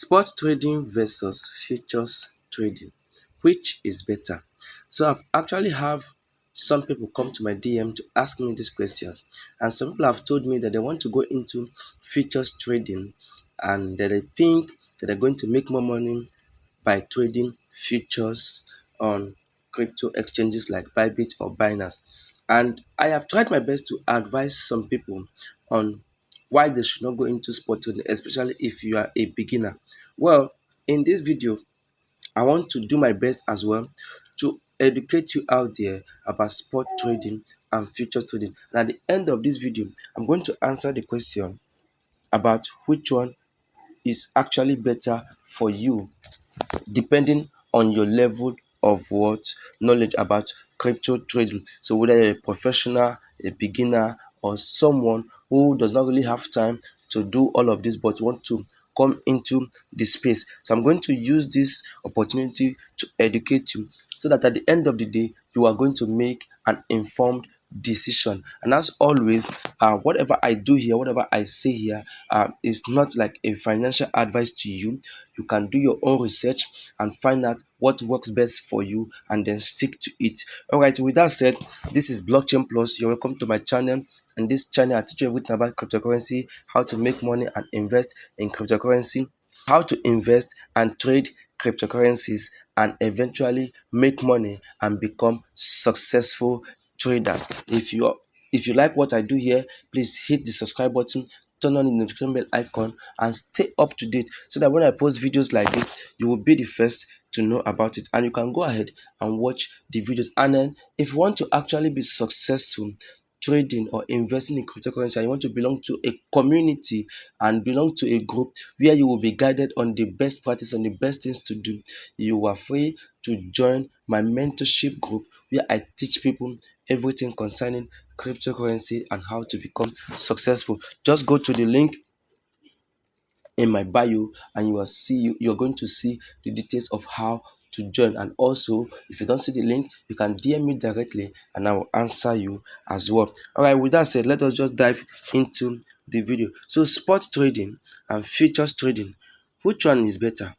Spot trading versus futures trading, which is better? So I've actually have some people come to my DM to ask me these questions, and some people have told me that they want to go into futures trading and that they think that they're going to make more money by trading futures on crypto exchanges like Bybit or Binance. And I have tried my best to advise some people on why they should not go into spot trading, especially if you are a beginner. Well, in this video, I want to do my best as well to educate you out there about spot trading and futures trading. And at the end of this video, I'm going to answer the question about which one is actually better for you depending on your level of what knowledge about crypto trading. So whether you're a professional, a beginner, or someone who does not really have time to do all of this but want to come into the space. So I'm going to use this opportunity to educate you so that at the end of the day you are going to make an informed decision. And as always, whatever I do here, whatever I say here, is not like a financial advice to you. You can do your own research and find out what works best for you and then stick to it. All right, with that said, this is Blockchain Plus. You're welcome to my channel. In this channel, I teach you everything about cryptocurrency, how to make money and invest in cryptocurrency, how to invest and trade cryptocurrencies, and eventually make money and become successful traders. If you like what I do here, please hit the subscribe button, turn on the notification bell icon, and stay up to date so that when I post videos like this, you will be the first to know about it. And you can go ahead and watch the videos. And then if you want to actually be successful trading or investing in cryptocurrency, and you want to belong to a community and belong to a group where you will be guided on the best practice, on the best things to do, you are free to join my mentorship group where I teach people everything concerning cryptocurrency and how to become successful. Just go to the link in my bio and you're going to see the details of how to join. And also, if you don't see the link, you can DM me directly and I will answer you as well. All right, with that said, let us just dive into the video. So spot trading and futures trading, which one is better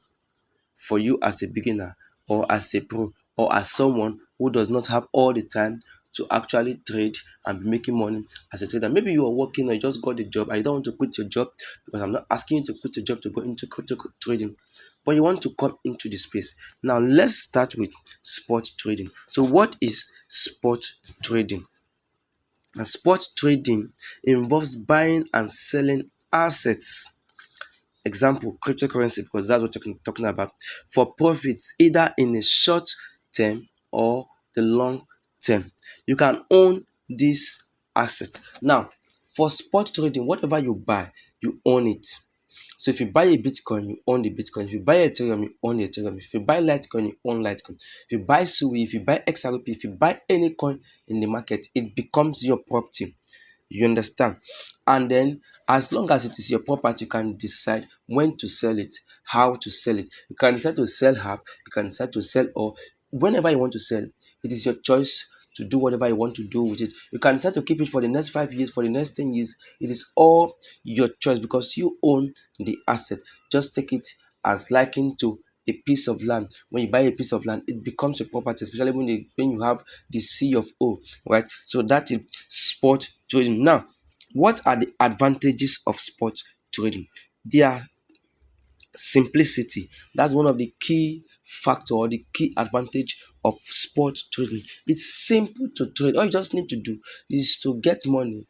for you as a beginner or as a pro or as someone who does not have all the time to actually trade and be making money as a trader? Maybe you are working or you just got a job and you don't want to quit your job, because I'm not asking you to quit your job to go into crypto trading, but you want to come into the space. Now let's start with spot trading. So what is spot trading? And spot trading involves buying and selling assets, example cryptocurrency, because that's what you're talking about, for profits either in a short term or the long term. You can own this asset. Now for spot trading, whatever you buy, you own it. So if you buy a Bitcoin, you own the Bitcoin. If you buy Ethereum, you own the Ethereum. If you buy Litecoin, you own Litecoin. If you buy SUI, if you buy XRP, if you buy any coin in the market, it becomes your property. You understand? And then as long as it is your property, you can decide when to sell it, how to sell it. You can decide to sell half, you can decide to sell all. Whenever you want to sell, it is your choice to do whatever you want to do with it. You can decide to keep it for the next 5 years, for the next 10 years. It is all your choice because you own the asset. Just take it as liking to a piece of land. When you buy a piece of land, it becomes your property, especially when you have the C of O, right? So that is spot trading. Now, what are the advantages of spot trading? Their simplicity. That's one of the key factor or the key advantage of spot trading. It's simple to trade. All you just need to do is to get money.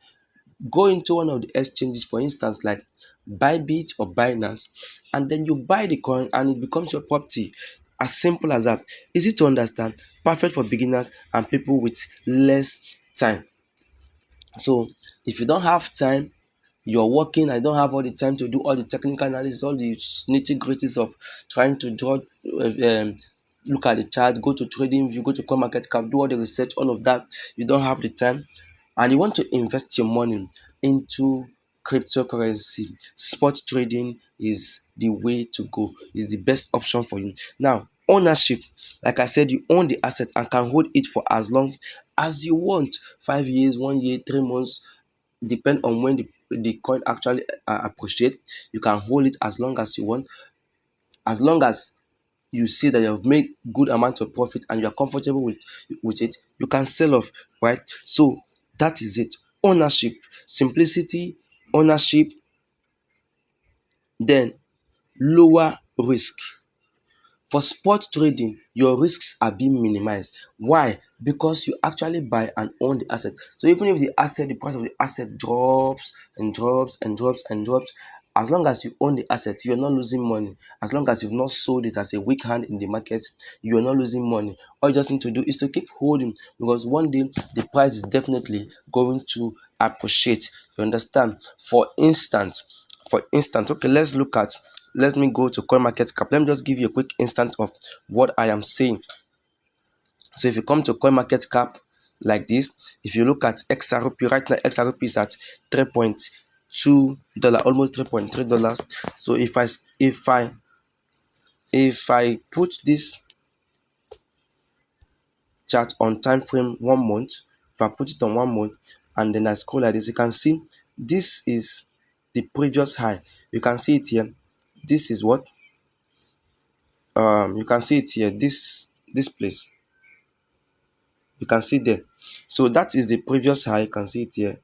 Go into one of the exchanges, for instance, like Bybit or Binance, and then you buy the coin and it becomes your property. As simple as that. Easy to understand, perfect for beginners and people with less time. So if you don't have time, you're working, I don't have all the time to do all the technical analysis, all the nitty-gritties of trying to draw, look at the chart, go to trading view, go to coin market cap, do all the research, all of that. You don't have the time and you want to invest your money into cryptocurrency. Spot trading is the way to go, is the best option for you. Now, ownership, like I said, you own the asset and can hold it for as long as you want. 5 years, 1 year, 3 months, depend on when the coin actually appreciate. You can hold it as long as you want. As long as you see that you have made good amount of profit and you are comfortable with it, you can sell off, right? So that is it. Ownership, simplicity, ownership, then lower risk. For spot trading, your risks are being minimized. Why? Because you actually buy and own the asset. So even if the price of the asset drops and drops and drops and drops, as long as you own the asset, you're not losing money. As long as you've not sold it as a weak hand in the market, you're not losing money. All you just need to do is to keep holding, because one day the price is definitely going to appreciate. You understand? For instance, okay, let me go to CoinMarketCap. Let me just give you a quick instant of what I am saying. So if you come to CoinMarketCap like this, if you look at XRP right now, XRP is at $3.2, almost $3.3. So if I put this chart on time frame 1 month, if I put it on 1 month and then I scroll like this, you can see this is the previous high. You can see it here. This is what you can see it here, this place, you can see there. So that is the previous high. You can see it here.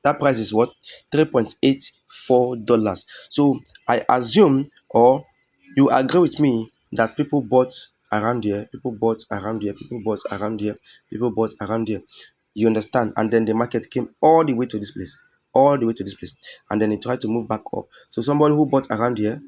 That price is what? $3.84. So I assume, or you agree with me, that people bought around here, people bought around here, people bought around here, people bought around here. You understand? And then the market came all the way to this place, all the way to this place, and then it tried to move back up. So somebody who bought around here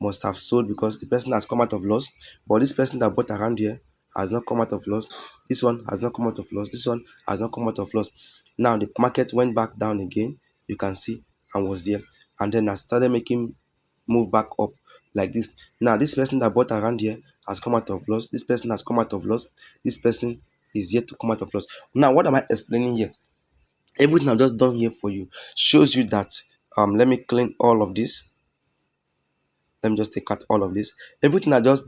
must have sold, because the person has come out of loss. But this person that bought around here has not come out of loss. This one has not come out of loss. This one has not come out of loss. Now the market went back down again, you can see, and was there, and then I started making move back up like this. Now this person that bought around here has come out of loss. This person has come out of loss. This person is yet to come out of loss. Now what am I explaining here? Everything I've just done here for you shows you that let me clean all of this. Let me just take out all of this. Everything I've just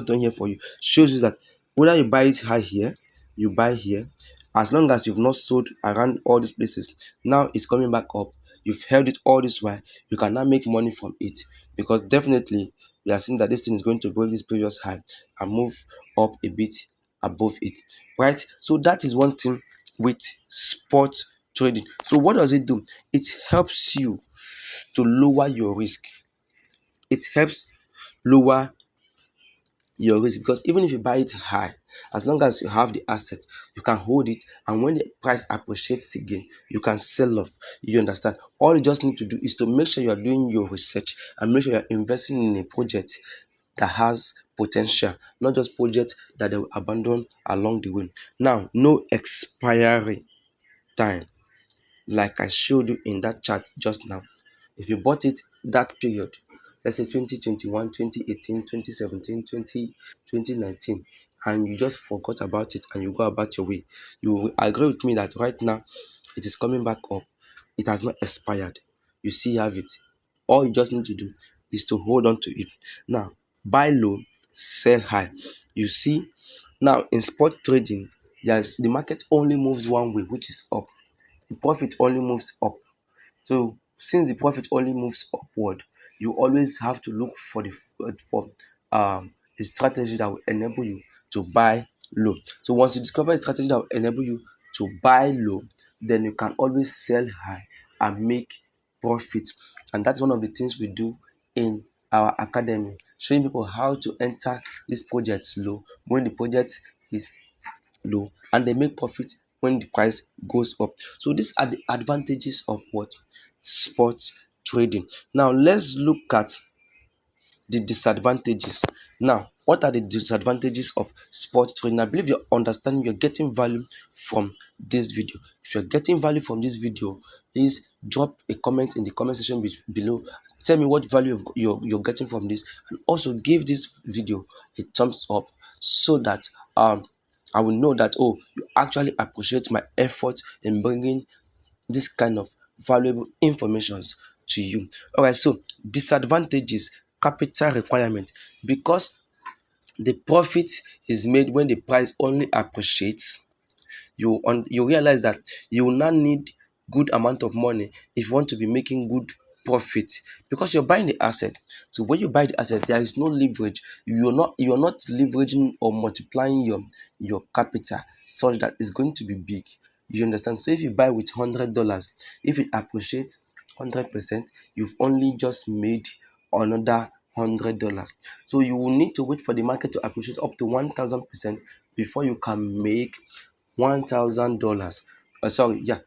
done here for you shows you that whether you buy it high here, you buy here, as long as you've not sold around all these places, now it's coming back up. You've held it all this while, you can now make money from it, because definitely we are seeing that this thing is going to break this previous high and move up a bit above it, right? So that is one thing with spot trading. So what does it do? It helps you to lower your risk. It helps lower your risk, because even if you buy it high, as long as you have the asset, you can hold it, and when the price appreciates again, you can sell off. You understand? All you just need to do is to make sure you are doing your research and make sure you're investing in a project that has potential, not just projects that they will abandon along the way. Now, no expiry time, like I showed you in that chart just now. If you bought it that period, let's say 2021, 2018, 2017, 2019, and you just forgot about it and you go about your way, you will agree with me that right now it is coming back up. It has not expired. You still have it. All you just need to do is to hold on to it. Now, buy low, sell high. You see, now in spot trading, the market only moves one way, which is up. The profit only moves up. So since the profit only moves upward, you always have to look for a strategy that will enable you to buy low. So once you discover a strategy that will enable you to buy low, then you can always sell high and make profit. And that's one of the things we do in our academy, showing people how to enter these projects low when the project is low, and they make profit when the price goes up. So these are the advantages of what? Spot trading. Now let's look at the disadvantages. Now, what are the disadvantages of spot trading? I believe you're understanding, you're getting value from this video. If you're getting value from this video, please drop a comment in the comment section below. Tell me what value you're getting from this, and also give this video a thumbs up, so that I will know that, oh, you actually appreciate my effort in bringing this kind of valuable informations to you. All right, so disadvantages: capital requirement, because the profit is made when the price only appreciates. You realize that you will not need good amount of money if you want to be making good profit because you're buying the asset. So when you buy the asset, there is no leverage. You're not leveraging or multiplying your capital such that it's going to be big. You understand? So if you buy with $100, if it appreciates 100%, you've only just made another $100. So you will need to wait for the market to appreciate up to 1,000% before you can make $1,000. Sorry, yeah,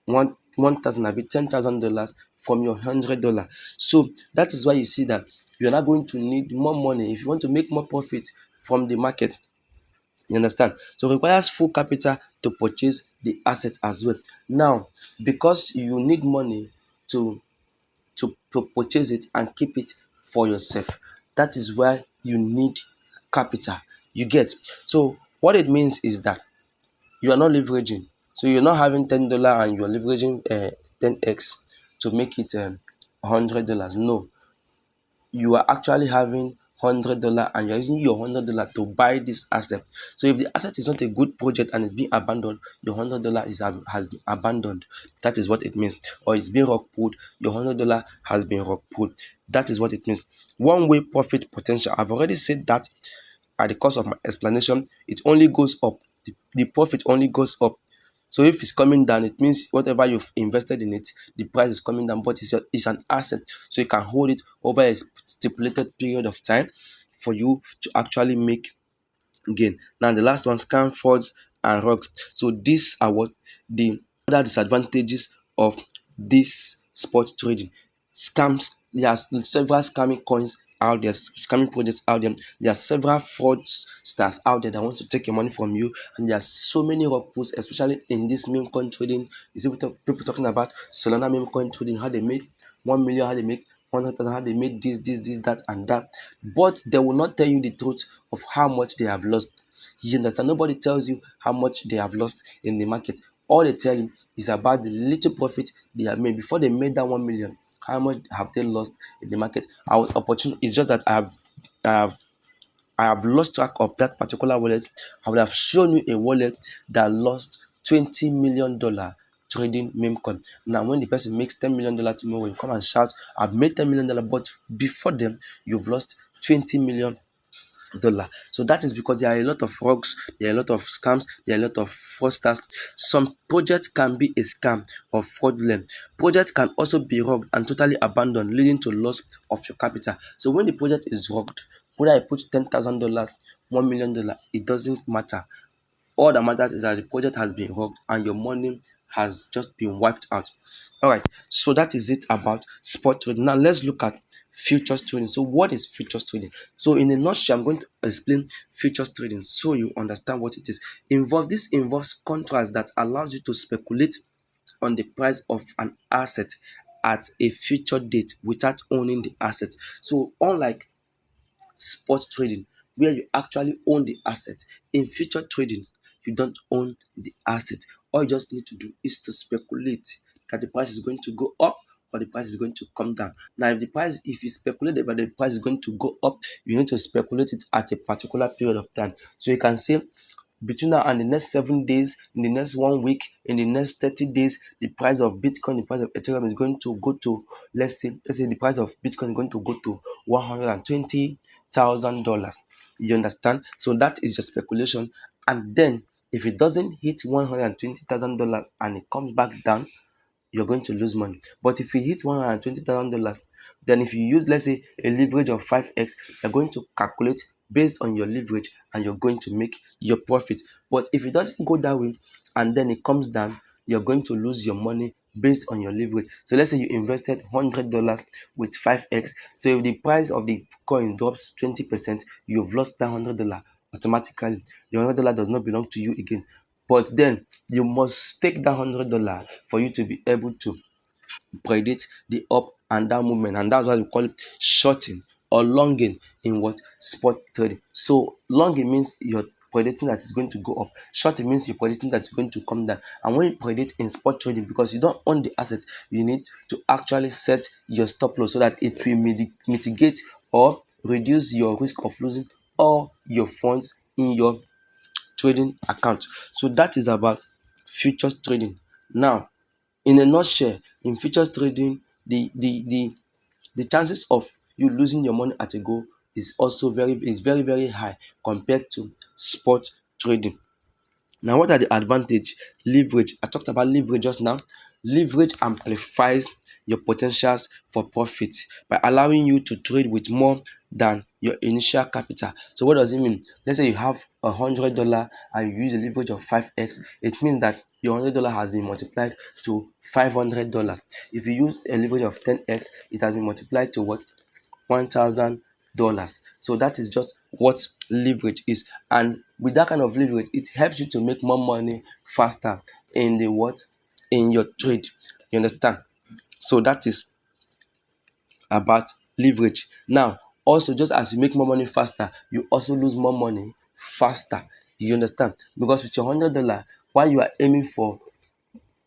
one thousand abi $10,000 from your $100. So that is why you see that you're not going to need more money if you want to make more profit from the market. You understand? So it requires full capital to purchase the asset as well. Now, because you need money to to purchase it and keep it for yourself, that is why you need capital. You get? So what it means is that you are not leveraging. So you're not having $10 and you're leveraging 10x to make it $100. No, you are actually having $100 and you're using your $100 to buy this asset. So if the asset is not a good project and it's being abandoned, your $100 has been abandoned. That is what it means. Or it's being rock pulled, your $100 has been rock pulled. That is what it means. One way profit potential. I've already said that at the course of my explanation. It only goes up. The profit only goes up. So if it's coming down, it means whatever you've invested in it, the price is coming down, but it's an asset. So you can hold it over a stipulated period of time for you to actually make gain. Now the last one, scam, frauds, and rocks. So these are what the other disadvantages of this spot trading. Scams, there are several scamming coins out there, scamming projects out there. There are several fraudsters out there that want to take your money from you, and there are so many rock pulls, especially in this meme coin trading. You see people talking about Solana meme coin trading, how they made 1 million, how they make 100,000, how they made this, that, and that. But they will not tell you the truth of how much they have lost. You understand? Nobody tells you how much they have lost in the market. All they tell you is about the little profit they have made before they made that 1 million. How much have they lost in the market? Our opportunity is just that I have I have lost track of that particular wallet. I would have shown you a wallet that lost $20 million trading meme coin. Now, when the person makes $10 million tomorrow, you come and shout, I've made $10 million, but before them, you've lost $20 million. So that is because there are a lot of rogues, there are a lot of scams, there are a lot of fraudsters. Some projects can be a scam or fraudulent. Projects can also be rogued and totally abandoned, leading to loss of your capital. So when the project is rogued, whether I put $10,000, $1 million, it doesn't matter. All that matters is that the project has been robbed and your money has just been wiped out. All right, so that is it about spot trading. Now let's look at futures trading. So what is futures trading? So in a nutshell, I'm going to explain futures trading so you understand what it is. This involves contracts that allows you to speculate on the price of an asset at a future date without owning the asset. So unlike spot trading, where you actually own the asset, in future trading you don't own the asset. All you just need to do is to speculate that the price is going to go up or the price is going to come down. Now if you speculate that the price is going to go up, you need to speculate it at a particular period of time. So you can say between now and the next 7 days, in the next 1 week, in the next 30 days, the price of Bitcoin, the price of Ethereum is going to go to, let's say the price of Bitcoin is going to go to $120,000. You understand? So that is your speculation. And then if it doesn't hit $120,000 and it comes back down, you're going to lose money. But if you hit $120,000, then if you use, let's say, a leverage of 5x, you're going to calculate based on your leverage and you're going to make your profit. But if it doesn't go that way and then it comes down, you're going to lose your money based on your leverage. So let's say you invested $100 with 5x. So if the price of the coin drops 20%, you've lost that $100 automatically. Your $100 does not belong to you again. But then you must stake that $100 for you to be able to predict the up and down movement, and that's why we call it shorting or longing in what spot trading. So longing means you're predicting that it's going to go up. Shorting means you're predicting that it's going to come down. And when you predict in spot trading, because you don't own the asset, you need to actually set your stop loss so that it will mitigate or reduce your risk of losing all your funds in your trading account. So that is about futures trading. Now, in a nutshell, in futures trading, the chances of you losing your money at a go is also very high compared to spot trading. Now, what are the advantage? Leverage. I talked about leverage just now. Leverage amplifies your potentials for profit by allowing you to trade with more than your initial capital. So what does it mean? Let's say you have $100 and you use a leverage of 5x. It means that your $100 has been multiplied to $500. If you use a leverage of 10x, it has been multiplied to what? $1,000. So that is just what leverage is. And with that kind of leverage, it helps you to make more money faster in the what? In your trade. You understand? So that is about leverage. Now, also, just as you make more money faster, you also lose more money faster. You understand? Because with your $100, while you are aiming for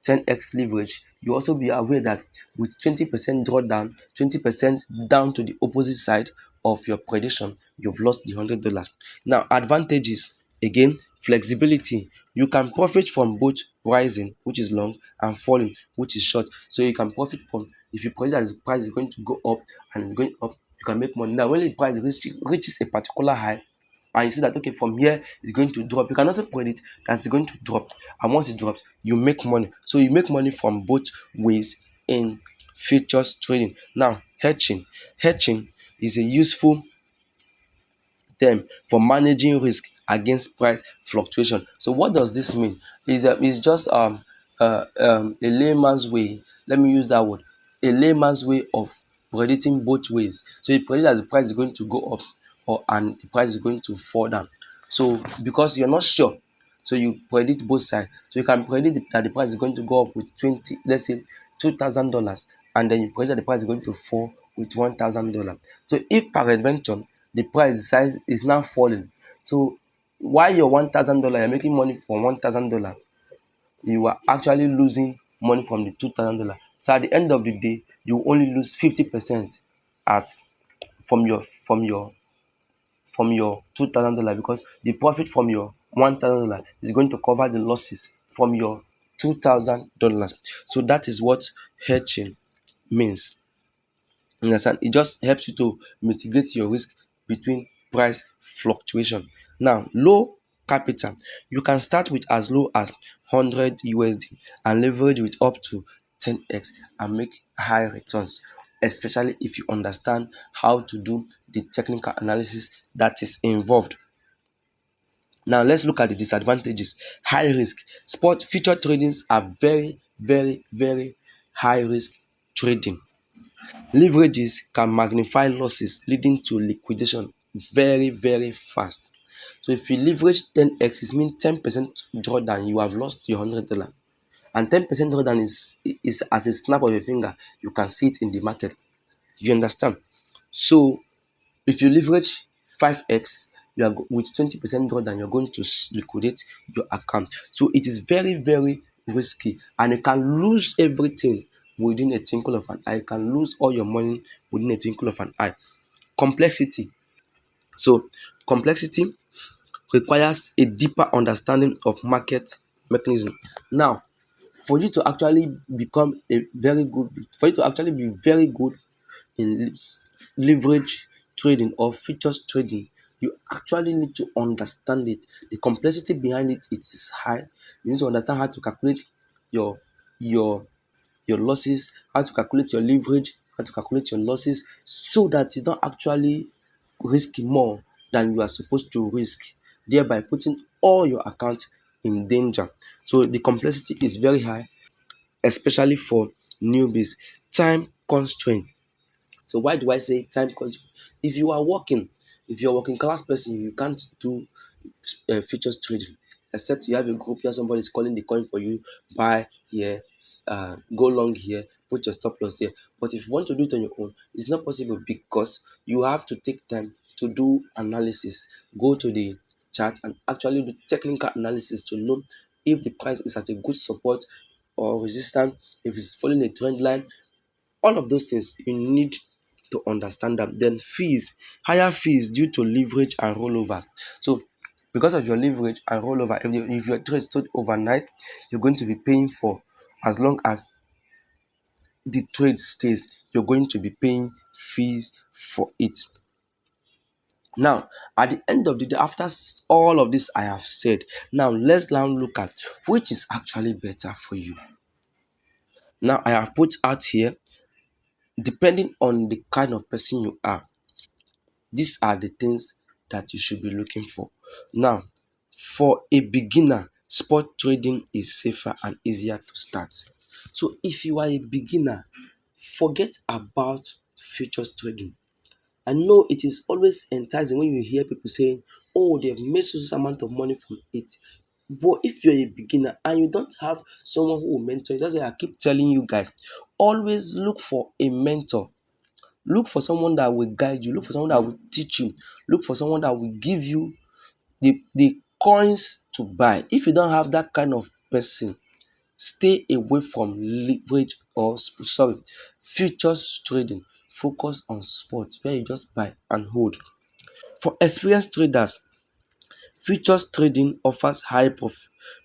10x leverage, you also be aware that with 20% drawdown, 20% down to the opposite side of your prediction, you've lost the $100. Now, advantages again, flexibility. You can profit from both rising, which is long, and falling, which is short. So you can profit from, if you predict that the price is going to go up and it's going up, you can make money. Now, when the price reaches a particular high, and you see that okay, from here it's going to drop, you can also predict that it's going to drop, and once it drops you make money. So you make money from both ways in futures trading. Now, hedging is a useful term for managing risk against price fluctuation. So what does this mean? Is just a layman's way, let me use that word, a layman's way of predicting both ways. So you predict that the price is going to go up, or and the price is going to fall down. So because you're not sure, so you predict both sides. So you can predict that the price is going to go up with 20, let's say $2,000, and then you predict that the price is going to fall with $1,000. So if peradventure the price size is now falling, so while your $1,000 you're making money from $1,000, you are actually losing money from the $2,000. So at the end of the day, you only lose 50% at from your $2,000, because the profit from your $1,000 is going to cover the losses from your $2,000. So that is what hedging means. You understand? It just helps you to mitigate your risk between price fluctuation. Now, low capital. You can start with as low as 100 USD and leverage with up to 10x and make high returns, especially if you understand how to do the technical analysis that is involved. Now, let's look at the disadvantages. High risk. Spot future tradings are very high risk trading. Leverages can magnify losses, leading to liquidation very fast. So if you leverage 10x, it means 10% drawdown, you have lost your $100. And 10% drawdown is as a snap of your finger, you can see it in the market. You understand? So if you leverage 5x, you are with 20% drawdown, you're going to liquidate your account. So it is very risky, and you can lose everything within a twinkle of an eye. You can lose all your money within a twinkle of an eye. Complexity. So complexity requires a deeper understanding of market mechanism. Now, for you to actually become a very good, for you to actually be very good in leverage trading or futures trading, you actually need to understand it. The complexity behind it is high. You need to understand how to calculate your your your losses, how to calculate your leverage, how to calculate your losses, so that you don't actually risk more than you are supposed to risk, thereby putting all your accounts in danger. So the complexity is very high, especially for newbies. Time constraint. So why do I say time constraint? If you are working, if you're a working class person, you can't do futures trading, except you have a group here, somebody is calling the coin for you, buy here, go long here, put your stop loss here. But if you want to do it on your own, it's not possible, because you have to take time to do analysis, go to the chart and actually do technical analysis to know if the price is at a good support or resistance, if it's following a trend line. All of those things you need to understand them. Then fees, higher fees due to leverage and rollover. So because of your leverage and rollover, if your trade stood overnight, you're going to be paying for as long as the trade stays, you're going to be paying fees for it. Now, at the end of the day, after all of this I have said, now let's now look at which is actually better for you. Now, I have put out here, depending on the kind of person you are, these are the things that you should be looking for. Now, for a beginner, spot trading is safer and easier to start. So, if you are a beginner, forget about futures trading. I know it is always enticing when you hear people saying, oh, they've made so amount of money from it. But if you're a beginner and you don't have someone who will mentor you, that's why I keep telling you guys, always look for a mentor. Look for someone that will guide you. Look for someone that will teach you. Look for someone that will give you the coins to buy. If you don't have that kind of person, stay away from leverage or futures trading. Focus on sports where you just buy and hold. For experienced traders, futures trading offers high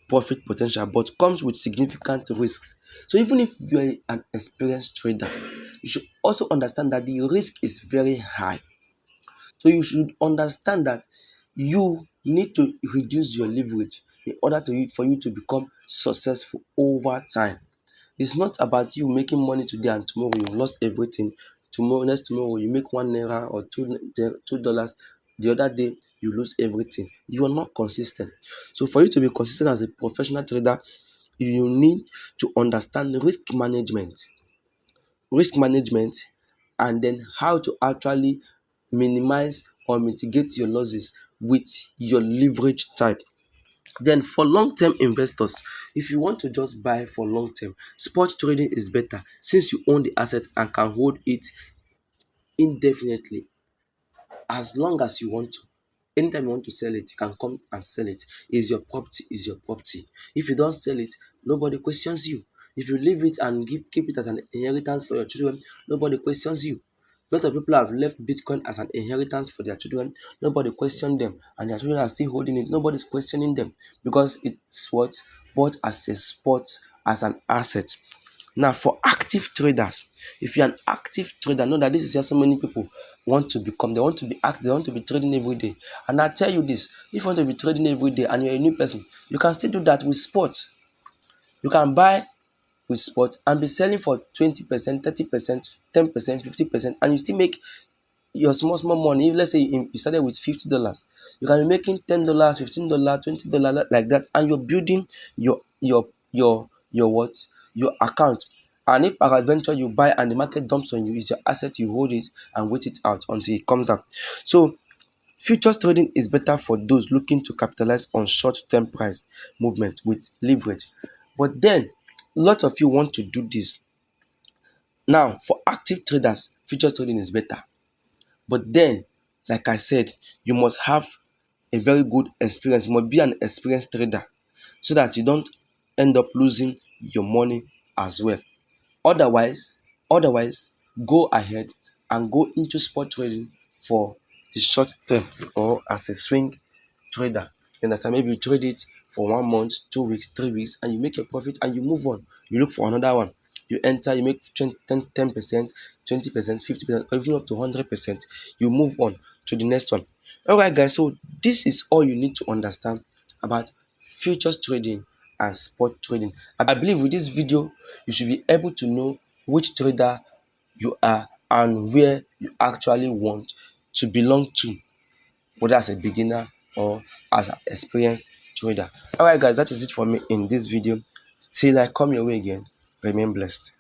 profit potential but comes with significant risks. So even if you're an experienced trader, you should also understand that the risk is very high. So you should understand that you need to reduce your leverage in order for you to become successful over time. It's not about you making money today and tomorrow you lost everything. Next tomorrow you make $1 or $2. The other day you lose everything. You are not consistent. So for you to be consistent as a professional trader, you need to understand risk management, and then how to actually minimize or mitigate your losses with your leverage type. Then for long-term investors, if you want to just buy for long-term, spot trading is better since you own the asset and can hold it indefinitely as long as you want to. Anytime you want to sell it, you can come and sell it. Is your property, is your property. If you don't sell it, nobody questions you. If you leave it and keep it as an inheritance for your children, nobody questions you. A lot of people have left Bitcoin as an inheritance for their children. Nobody questioned them, and their children are still holding it. Nobody's questioning them because it's what bought as a spot, as an asset. Now, for active traders, if you're an active trader, know that this is just so many people want to become. They want to be active, they want to be trading every day. And I tell you this, if you want to be trading every day and you're a new person, you can still do that with sports. You can buy with sports and be selling for 20%, 30%, 10%, 50%, and you still make your small money. If let's say you started with $50, you can be making $10, $15, $20 like that, and you're building your what, your account. And if peradventure you buy and the market dumps on you, it's your asset, you hold it and wait it out until it comes out. So futures trading is better for those looking to capitalize on short-term price movement with leverage. But then a lot of you want to do this. Now for active traders, futures trading is better. But then, like I said, you must have a very good experience. You must be an experienced trader so that you don't end up losing your money as well. Otherwise, go ahead and go into spot trading for the short term or as a swing trader. You understand? Maybe you trade it for 1 month, 2 weeks, 3 weeks, and you make your profit and you move on. You look for another one. You enter, you make 10%, 20%, 50%, or even up to 100%. You move on to the next one. All right, guys. So this is all you need to understand about futures trading and spot trading. I believe with this video, you should be able to know which trader you are and where you actually want to belong to, whether as a beginner or as an experienced trader. All right, guys, that is it for me in this video. Till I come your way again, remain blessed.